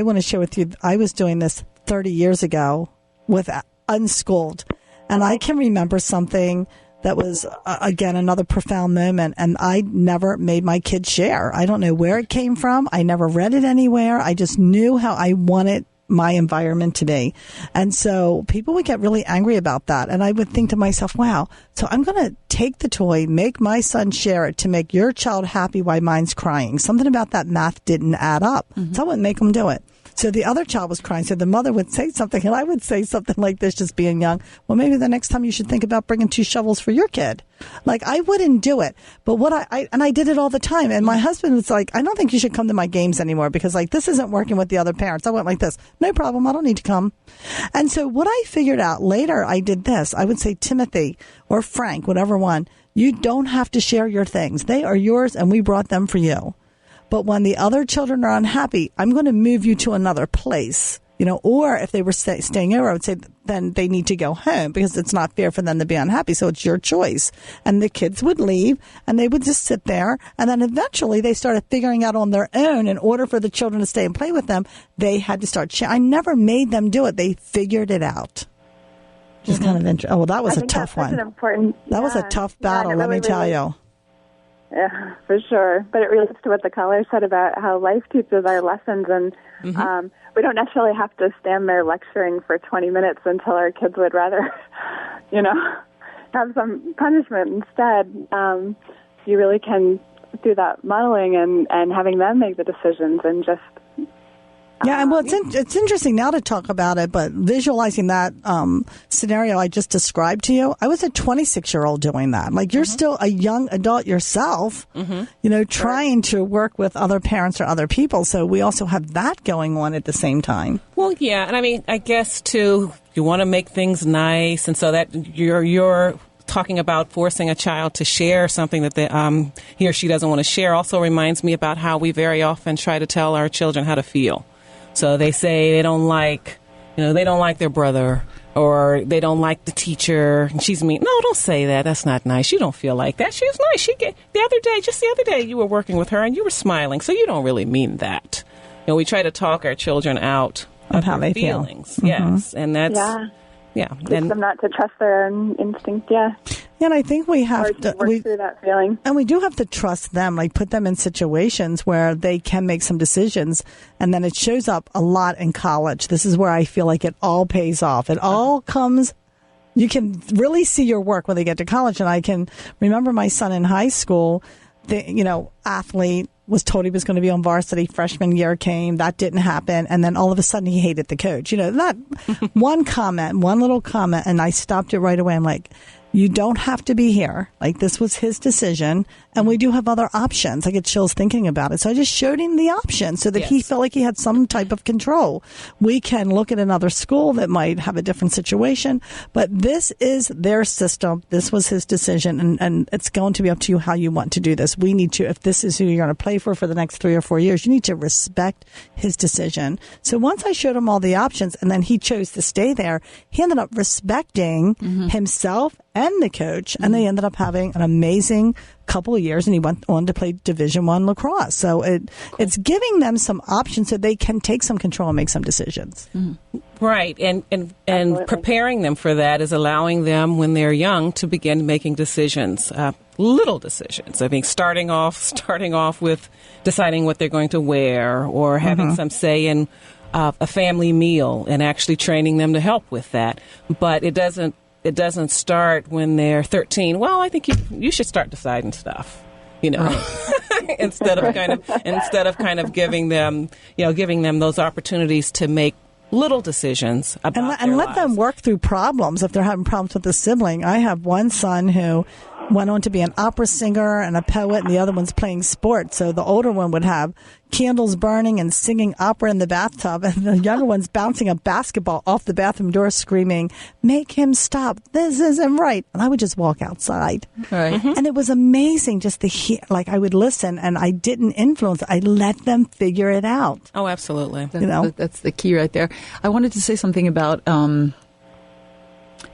A: want to share with you, I was doing this 30 years ago with unschooled, and I can remember something that was, again, another profound moment, and I never made my kids share. I don't know where it came from. I never read it anywhere. I just knew how I wanted my environment to be. And so people would get really angry about that. And I would think to myself, wow, so I'm going to take the toy, make my son share it to make your child happy while mine's crying. Something about that math didn't add up. Mm-hmm. So I wouldn't make them do it. So the other child was crying. So the mother would say something, and I would say something like this, just being young. Well, maybe the next time you should think about bringing 2 shovels for your kid. Like, I wouldn't do it. But I did it all the time. And my husband was like, I don't think you should come to my games anymore, because, like, this isn't working with the other parents. I went like this. No problem. I don't need to come. And so what I figured out later, I did this. I would say, Timothy or Frank, whatever one, you don't have to share your things. They are yours, and we brought them for you. But when the other children are unhappy, I'm going to move you to another place, or if they were staying over, I would say then they need to go home, because it's not fair for them to be unhappy. So it's your choice. And the kids would leave, and they would just sit there. And then eventually they started figuring out on their own, in order for the children to stay and play with them, they had to start I never made them do it. They figured it out. Just kind of interesting. Oh, well, that was a tough one. That was a tough battle, let me tell you.
D: Yeah, for sure. But it relates to what the caller said about how life teaches our lessons, and we don't necessarily have to stand there lecturing for 20 minutes until our kids would rather, have some punishment instead. You really can do that modeling and having them make the decisions, and just
A: yeah, and well, it's interesting now to talk about it, but visualizing that scenario I just described to you, I was a 26-year-old doing that. Like, you're still a young adult yourself, trying to work with other parents or other people. So we also have that going on at the same time.
B: Well, yeah, and I mean, I guess, too, you want to make things nice, and so that you're talking about forcing a child to share something that he or she doesn't want to share also reminds me about how we very often try to tell our children how to feel. So they say they don't like their brother, or they don't like the teacher, and she's mean. No, don't say that. That's not nice. You don't feel like that. She was nice. Just the other day, you were working with her and you were smiling, so you don't really mean that. We try to talk our children out of how they feelings. Mm-hmm. Yes, and that's
D: teach them not to trust their own instinct. Yeah.
A: And I think we have to
D: work through that feeling.
A: And we do have to trust them, like put them in situations where they can make some decisions. And then it shows up a lot in college. This is where I feel like it all pays off. It all comes, you can really see your work when they get to college. And I can remember my son in high school, athlete, was told he was going to be on varsity. Freshman year came. That didn't happen. And then all of a sudden he hated the coach. That one little comment, and I stopped it right away. I'm like, You don't have to be here. Like, this was his decision, and we do have other options. I get chills thinking about it. So I just showed him the option so that he felt like he had some type of control. We can look at another school that might have a different situation, but this is their system. This was his decision, and it's going to be up to you how you want to do this. We need to, if this is who you're going to play for the next 3 or 4 years, you need to respect his decision. So once I showed him all the options, and then he chose to stay there, he ended up respecting himself and the coach, and they ended up having an amazing couple of years, and he went on to play Division I lacrosse. So it's giving them some options so they can take some control and make some decisions.
B: Right, and preparing them for that is allowing them, when they're young, to begin making decisions, little decisions. I mean, starting off with deciding what they're going to wear, or having some say in a family meal, and actually training them to help with that. But it doesn't start when they're 13. Well, I think you should start deciding stuff, instead of kind of giving them those opportunities to make little decisions about
A: and let
B: lives.
A: them work through problems if they're having problems with a sibling. I have one son who went on to be an opera singer and a poet, and the other one's playing sports. So the older one would have candles burning and singing opera in the bathtub, and the younger one's bouncing a basketball off the bathroom door screaming, "Make him stop. This isn't right." And I would just walk outside.
C: Right.
A: And it was amazing just to hear, like, I would listen, and I didn't influence. I let them figure it out.
B: Oh, absolutely.
C: That's the key right there. I wanted to say something about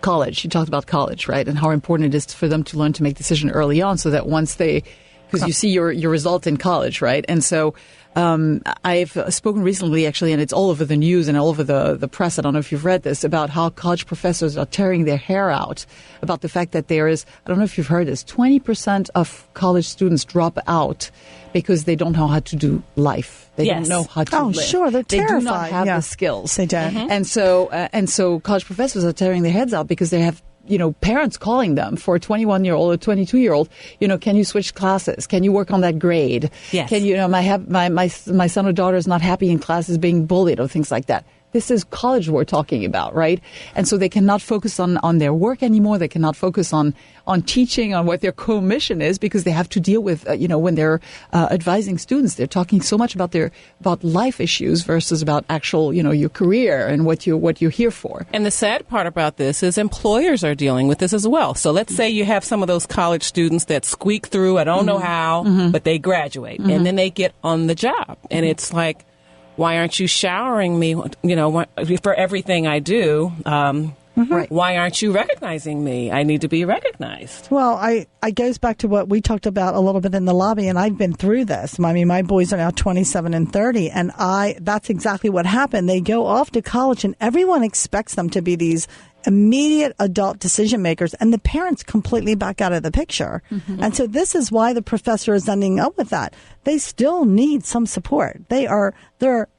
C: college. You talked about college, right? And how important it is for them to learn to make decisions early on, so that once because you see your result in college, right? And so I've spoken recently, actually, and it's all over the news and all over the press. I don't know if you've read this, about how college professors are tearing their hair out about the fact that there is, I don't know if you've heard this, 20% of college students drop out because they don't know how to do life. They don't know how to live.
A: Sure, they're terrified.
C: They do not have the skills.
A: They don't.
C: And so college professors are tearing their heads out because they have parents calling them for a 21-year-old or 22-year-old, can you switch classes? Can you work on that grade?
B: Yes.
C: Can you, my son or daughter is not happy in class, is being bullied, or things like that. This is college we're talking about, right? And so they cannot focus on their work anymore. They cannot focus on teaching, on what their core-mission is, because they have to deal with, when they're advising students, they're talking so much about life issues versus about actual, your career and what you're here for.
B: And the sad part about this is employers are dealing with this as well. So let's say you have some of those college students that squeak through, I don't know how, but they graduate, and then they get on the job. And it's like, why aren't you showering me, for everything I do? Right. Why aren't you recognizing me? I need to be recognized.
A: Well, I goes back to what we talked about a little bit in the lobby, and I've been through this. I mean, my boys are now 27 and 30, and that's exactly what happened. They go off to college, and everyone expects them to be these immediate adult decision makers, and the parents completely back out of the picture. And so this is why the professor is ending up with that. They still need some support. They're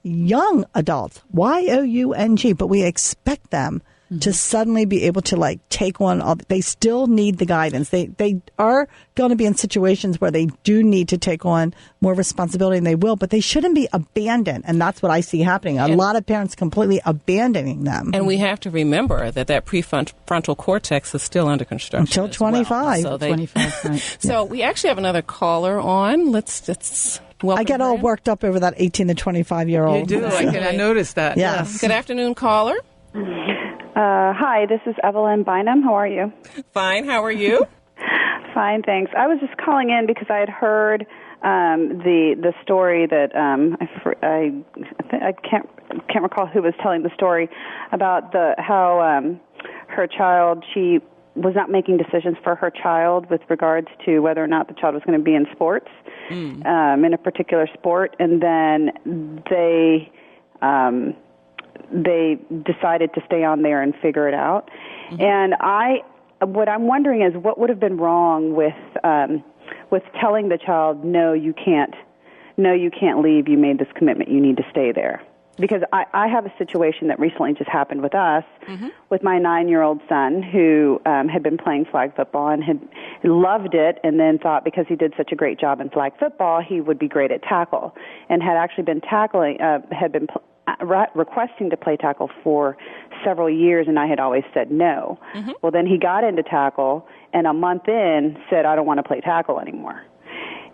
A: young adults, young, but we expect them to suddenly be able to take on they still need the guidance. They are going to be in situations where they do need to take on more responsibility, and they will, but they shouldn't be abandoned. And that's what I see happening. A lot of parents completely abandoning them.
B: And we have to remember that prefrontal cortex is still under construction
A: until 25.
B: Well. So
C: 25, right.
B: So we actually have another caller on. Let's welcome
A: I get all worked up over that 18 to 25-year-old.
C: You do. I noticed that.
A: Yes.
B: Good afternoon, caller.
F: Hi, this is Evelyn Bynum. How are you?
B: Fine. How are you?
F: Fine, thanks. I was just calling in because I had heard the story that I can't recall who was telling the story about how her child, she was not making decisions for her child with regards to whether or not the child was going to be in sports, in a particular sport, and then they decided to stay on there and figure it out. And what I'm wondering is, what would have been wrong with telling the child, no, you can't leave. You made this commitment. You need to stay there. Because I have a situation that recently just happened with us, with my 9-year-old son who had been playing flag football and had loved it, and then thought because he did such a great job in flag football, he would be great at tackle, and had actually been requesting to play tackle for several years, and I had always said no. Mm-hmm. Well, then he got into tackle, and a month in said, I don't want to play tackle anymore.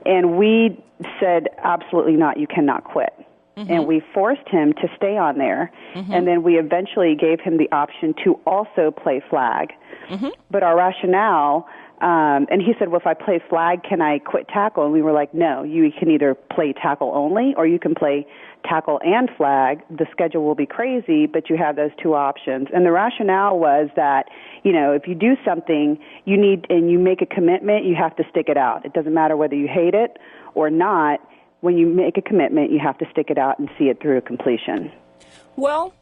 F: And we said, absolutely not, you cannot quit. Mm-hmm. And we forced him to stay on there, mm-hmm. and then we eventually gave him the option to also play flag. Mm-hmm. But our rationale, and he said, well, if I play flag, can I quit tackle? And we were like, no, you can either play tackle only or you can play tackle and flag. The schedule will be crazy, but you have those two options. And the rationale was that, if you do something, and you make a commitment, you have to stick it out. It doesn't matter whether you hate it or not. When you make a commitment, you have to stick it out and see it through to completion.
B: Well,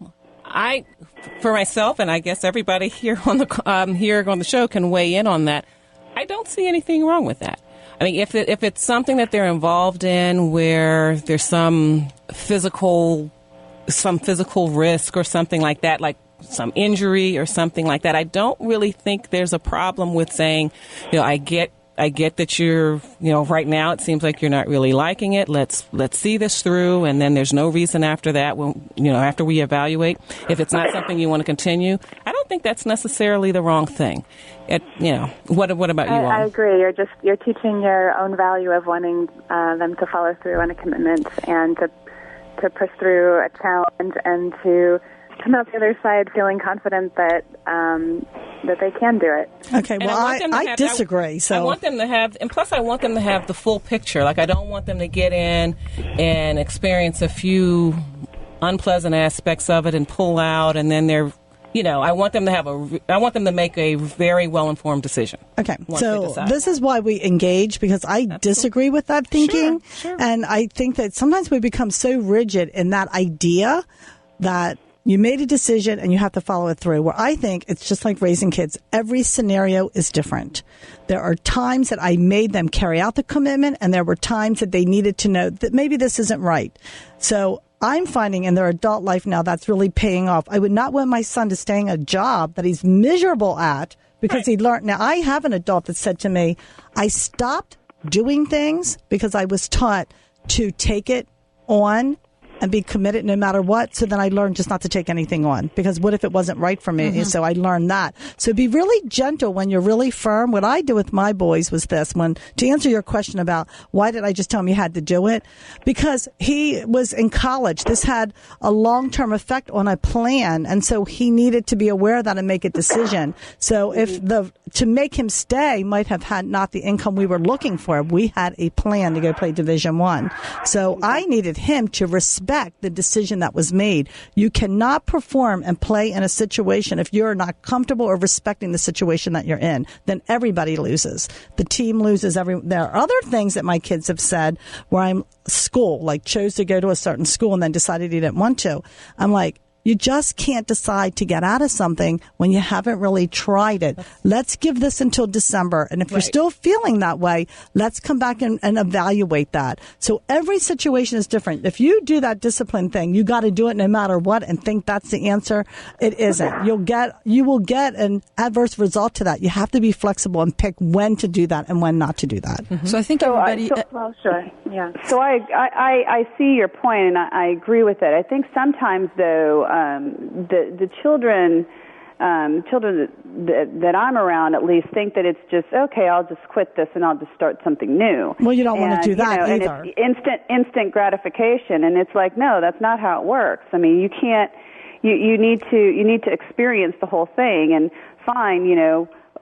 B: for myself, and I guess everybody here on the show can weigh in on that. I don't see anything wrong with that. I mean, if it's something that they're involved in where there's some physical risk or something like that, like some injury or something like that, I don't really think there's a problem with saying, I get that you're, right now it seems like you're not really liking it. Let's see this through, and then there's no reason after that when, after we evaluate, if it's not something you want to continue. I don't think that's necessarily the wrong thing. What about you all?
D: I agree. You're teaching your own value of wanting them to follow through on a commitment and to push through a challenge and to come out the other side feeling confident that they can do it.
A: Okay, well, I disagree. I
B: want them to have, and plus I want them to have the full picture. Like, I don't want them to get in and experience a few unpleasant aspects of it and pull out, and then they're, I want them to make a very well-informed decision. Okay,
A: so this is why we engage, because I disagree with that thinking. Sure. And I think that sometimes we become so rigid in that idea that you made a decision and you have to follow it through, where I think it's just like raising kids. Every scenario is different. There are times that I made them carry out the commitment, and there were times that they needed to know that maybe this isn't right. So I'm finding in their adult life now that's really paying off. I would not want my son to stay in a job that he's miserable at because he learned. Now, I have an adult that said to me, I stopped doing things because I was taught to take it on and be committed no matter what. So then I learned just not to take anything on, because what if it wasn't right for me? Mm-hmm. So I learned that. So be really gentle when you're really firm. What I do with my boys was this, to answer your question about why did I just tell him you had to do it? Because he was in college. This had a long-term effect on a plan. And so he needed to be aware of that and make a decision. So to make him stay might have had not the income we were looking for. We had a plan to go play Division I. So I needed him to respect the decision that was made. You cannot perform and play in a situation if you're not comfortable or respecting the situation that you're in. Then everybody loses. The team loses. There are other things that my kids have said where chose to go to a certain school and then decided he didn't want to. I'm like, you just can't decide to get out of something when you haven't really tried it. Let's give this until December. And if you're still feeling that way, let's come back and evaluate that. So every situation is different. If you do that discipline thing, you got to do it no matter what and think that's the answer. It isn't. You will get an adverse result to that. You have to be flexible and pick when to do that and when not to do that.
C: Mm-hmm. So I think everybody...
D: sure. Yeah.
F: So I see your point, and I agree with it. I think sometimes, though, the children that I'm around at least think that it's just, okay, I'll just quit this and I'll just start something new.
A: Well, you don't want to do that either.
F: And it's instant gratification, and it's like, no, that's not how it works. I mean, you can't. You need to experience the whole thing. And fine,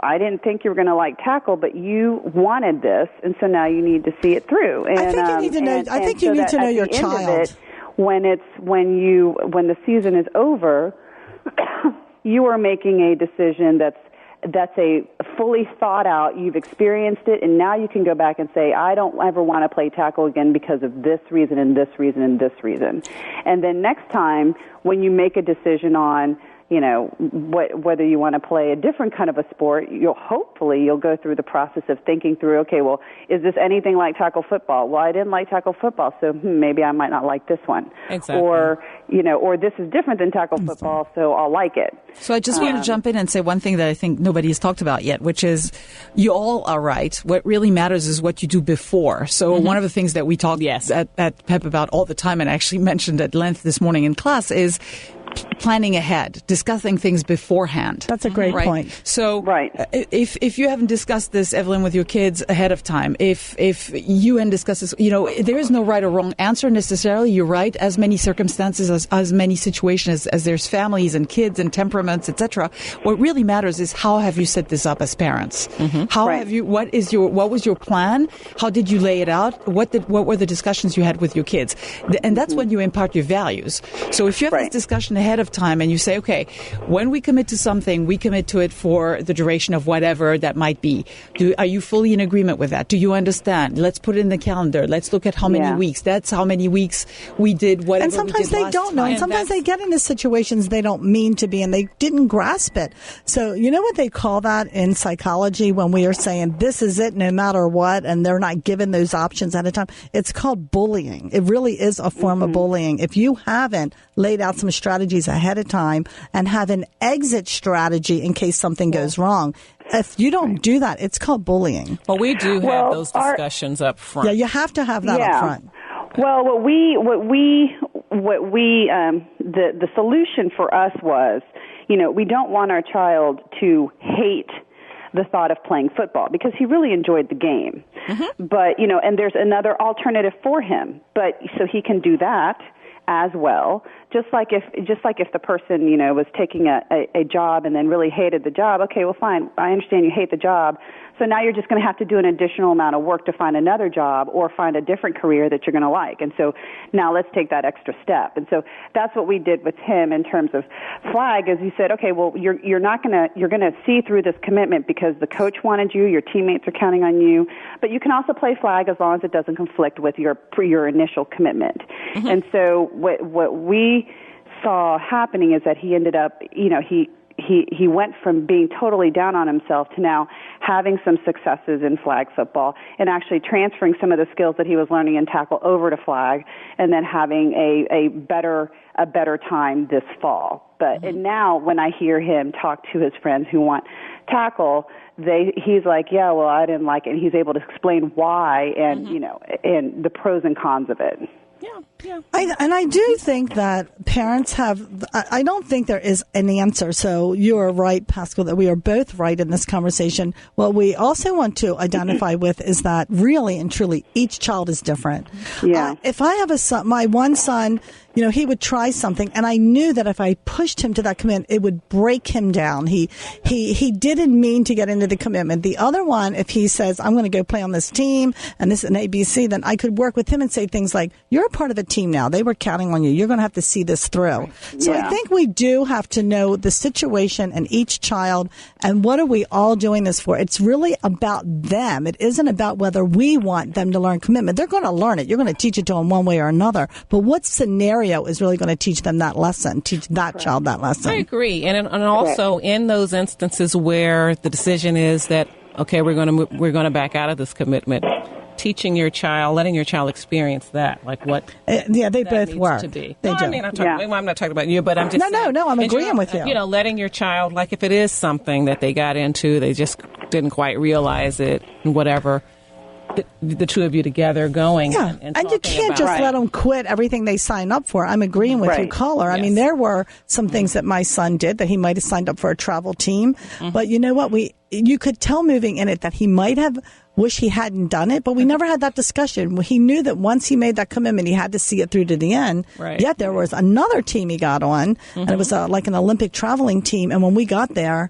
F: I didn't think you were going to like tackle, but you wanted this, and so now you need to see it through. And,
A: I think you need to know. I think you need to know your child.
F: When the season is over, you are making a decision that's a fully thought out. You've experienced it, and now you can go back and say, I don't ever want to play tackle again because of this reason and this reason and this reason. And then next time, when you make a decision on, whether you want to play a different kind of a sport, you'll go through the process of thinking through, okay, well, is this anything like tackle football? Well, I didn't like tackle football, so maybe I might not like this one.
B: Exactly.
F: Or this is different than tackle football, so I'll like it.
C: So I just want to jump in and say one thing that I think nobody has talked about yet, which is you all are right. What really matters is what you do before. So one of the things that we talk at PEP about all the time and actually mentioned at length this morning in class is planning ahead, discussing things beforehand.
A: That's a great point.
C: So if you haven't discussed this, Evelyn, with your kids ahead of time, if you hadn't discussed this, there is no right or wrong answer necessarily. You're right. As many circumstances, as many situations as there's families and kids and temperaments, etc. What really matters is how have you set this up as parents? How have you? What was your plan? How did you lay it out? What were the discussions you had with your kids? And that's when you impart your values. So if you have this discussion ahead of time and you say, okay, when we commit to something, we commit to it for the duration of whatever that might be. Are you fully in agreement with that? Do you understand? Let's put it in the calendar. Let's look at how many weeks. That's how many weeks we did whatever.
A: And sometimes they don't know. And sometimes they get into situations they don't mean to be and they didn't grasp it. So you know what they call that in psychology when we are saying this is it no matter what and they're not given those options at a time? It's called bullying. It really is a form of bullying. If you haven't laid out some strategies ahead of time and have an exit strategy in case something goes wrong. If you don't do that, it's called bullying.
B: Well, we do have those discussions up front.
A: Yeah, you have to have that up front.
F: Well, the solution for us was, we don't want our child to hate the thought of playing football because he really enjoyed the game. But, and there's another alternative for him. But so he can do that as well. Just like if the person, was taking a job and then really hated the job, okay, well, fine, I understand you hate the job. So now you're just going to have to do an additional amount of work to find another job or find a different career that you're going to like. And so now let's take that extra step. And so that's what we did with him in terms of flag, is you said, okay, well, you're going to see through this commitment because the coach wanted you, your teammates are counting on you, but you can also play flag as long as it doesn't conflict with your initial commitment. And so what we saw happening is that he ended up, he went from being totally down on himself to now having some successes in flag football and actually transferring some of the skills that he was learning in tackle over to flag and then having a better time this fall. But and now when I hear him talk to his friends who want tackle, he's like, yeah, well, I didn't like it. And he's able to explain why and, and the pros and cons of it.
B: Yeah.
A: I do think that parents I don't think there is an answer. So you are right, Pascale, that we are both right in this conversation. What we also want to identify with is that really and truly each child is different. Yeah. If I have a son, my one son, he would try something, and I knew that if I pushed him to that commitment, it would break him down. He didn't mean to get into the commitment. The other one, if he says, I'm going to go play on this team, and this is an ABC, then I could work with him and say things like, you're a part of the team now. They were counting on you. You're going to have to see this through. So I think we do have to know the situation and each child, and what are we all doing this for? It's really about them. It isn't about whether we want them to learn commitment. They're going to learn it. You're going to teach it to them one way or another. But what scenario is really going to teach them that lesson, teach that child that lesson?
B: I agree. And also in those instances where the decision is that, okay, we're going to back out of this commitment, teaching your child, letting your child experience that, like what
A: they both work.
B: To be.
A: They do.
B: I mean, I'm not talking about you, but I'm just saying,
A: I'm agreeing with you.
B: Letting your child, like if it is something that they got into, they just didn't quite realize it, and whatever, the two of you together going.
A: Yeah, and you can't just let them quit everything they sign up for. I'm agreeing with you, caller. Yes. I mean, there were some things that my son did that he might have signed up for a travel team, but you know what? You could tell moving in it that he might have wished he hadn't done it, but we never had that discussion. He knew that once he made that commitment, he had to see it through to the end.
B: Right.
A: Yet there was another team he got on, and it was like an Olympic traveling team. And when we got there,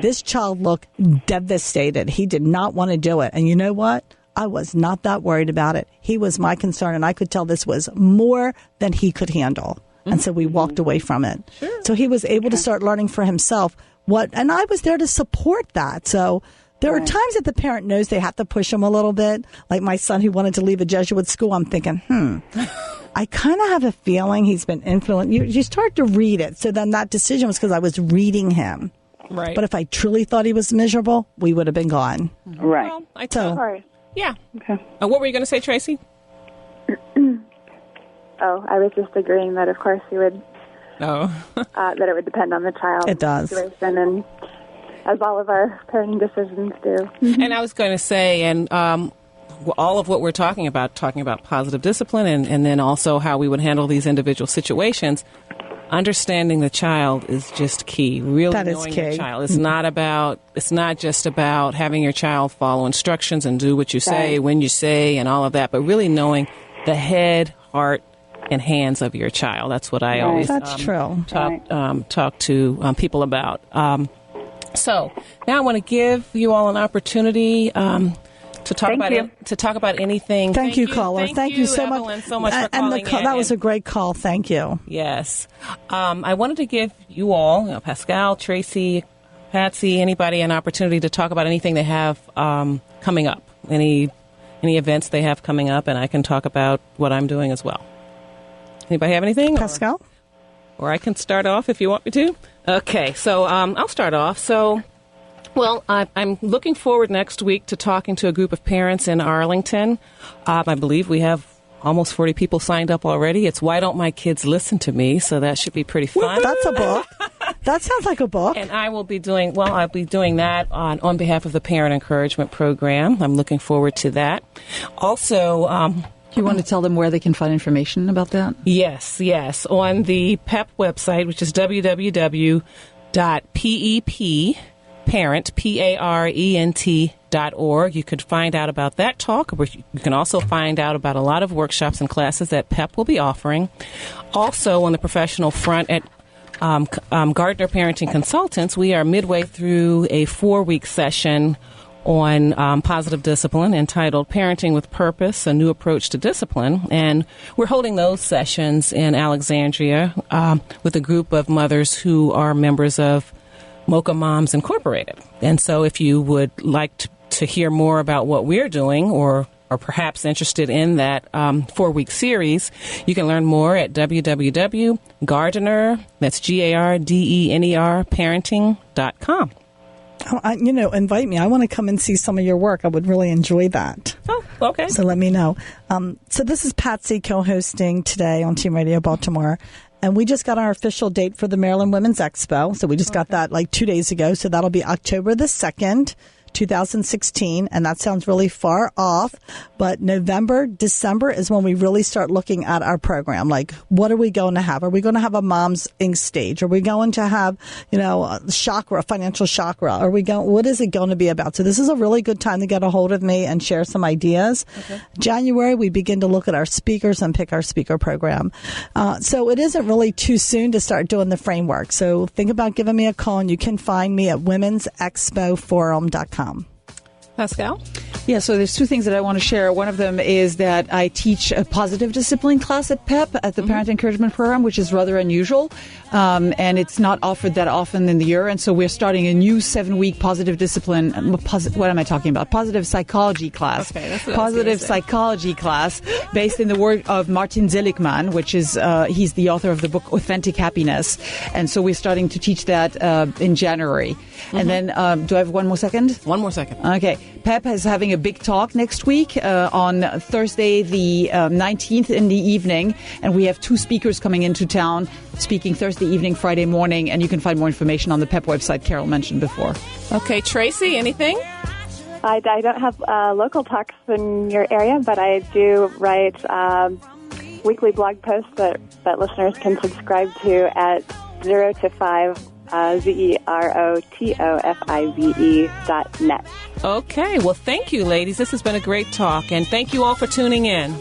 A: this child looked devastated. He did not want to do it. And you know what? I was not that worried about it. He was my concern, and I could tell this was more than he could handle. And so we walked away from it. Sure. So he was able to start learning for himself and I was there to support that. So there are times that the parent knows they have to push him a little bit. Like my son who wanted to leave a Jesuit school, I'm thinking, I kind of have a feeling he's been influenced. You start to read it. So then that decision was because I was reading him.
B: Right.
A: But if I truly thought he was miserable, we would have been gone.
F: Right.
B: Well,
D: Sorry.
B: Yeah.
F: Okay.
B: What were you going to say, Tracy?
D: Oh, I was just agreeing that, of course, you would.
B: Oh.
D: That it would depend on the child.
A: It does.
D: Situation, and as all of our parenting decisions do.
B: And I was going to say, and all of what we're talking about positive discipline, and then also how we would handle these individual situations. Understanding the child is just key. Really
A: that
B: knowing
A: is key.
B: your child. It's not just about having your child follow instructions and do what you say when you say and all of that, but really knowing the head, heart, and hands of your child. That's what I always
A: That's true.
B: talk to people about. So now I want to give you all an opportunity to talk about anything.
A: Thank you, caller. Thank you so
B: Evelyn,
A: much.
B: so much for calling in.
A: That was a great call. Thank you.
B: Yes. I wanted to give you all, Pascale, Tracy, Patsy, anybody, an opportunity to talk about anything they have coming up, any events they have coming up, and I can talk about what I'm doing as well. Anybody have anything?
A: Pascale?
B: Or I can start off if you want me to. Okay, so I'll start off. So, well, I'm looking forward next week to talking to a group of parents in Arlington. I believe we have almost 40 people signed up already. It's Why Don't My Kids Listen to Me? So that should be pretty fun.
A: Well, that's a book. That sounds like a book.
B: And I'll be doing that on behalf of the Parent Encouragement Program. I'm looking forward to that. Also,
C: Do you want to tell them where they can find information about that?
B: Yes. On the PEP website, which is www.pepparent.org. You could find out about that talk. You can also find out about a lot of workshops and classes that PEP will be offering. Also, on the professional front at Gardner Parenting Consultants, we are midway through a 4-week session on positive discipline entitled Parenting with Purpose, A New Approach to Discipline. And we're holding those sessions in Alexandria with a group of mothers who are members of Mocha Moms Incorporated. And so if you would like to hear more about what we're doing or perhaps interested in that 4-week series, you can learn more at www.gardner, that's GARDENER, parenting.com.
A: Invite me. I want to come and see some of your work. I would really enjoy that.
B: Oh, okay.
A: So let me know. So this is Patsy co-hosting today on Team Radio Baltimore. And we just got our official date for the Maryland Women's Expo. So we just got that like 2 days ago. So that'll be October the 2nd. 2016, and that sounds really far off, but November, December is when we really start looking at our program. Like, what are we going to have? Are we going to have a Mom's Inc. stage? Are we going to have, a financial chakra? What is it going to be about? So this is a really good time to get a hold of me and share some ideas. Okay. January, we begin to look at our speakers and pick our speaker program. So it isn't really too soon to start doing the framework. So think about giving me a call, and you can find me at womensexpoforum.com.
B: Pascale?
C: Yeah, so there's 2 things that I want to share. One of them is that I teach a positive discipline class at PEP, at the Parent Encouragement Program, which is rather unusual. And it's not offered that often in the year. And so we're starting a new 7-week positive discipline. What am I talking about? Positive psychology class.
B: Okay, that's what
C: positive psychology class based in the work of Martin Seligman, which is, he's the author of the book Authentic Happiness. And so we're starting to teach that in January. And then, do I have one more second?
B: One more second.
C: Okay. PEP is having a big talk next week on Thursday the 19th in the evening, and we have 2 speakers coming into town speaking Thursday evening, Friday morning, and you can find more information on the PEP website Carol mentioned before.
B: Okay, Tracy, anything?
D: I don't have local talks in your area, but I do write weekly blog posts that listeners can subscribe to at 0 to 5 zerotofive.net.
B: Okay, well, thank you, ladies. This has been a great talk, and thank you all for tuning in.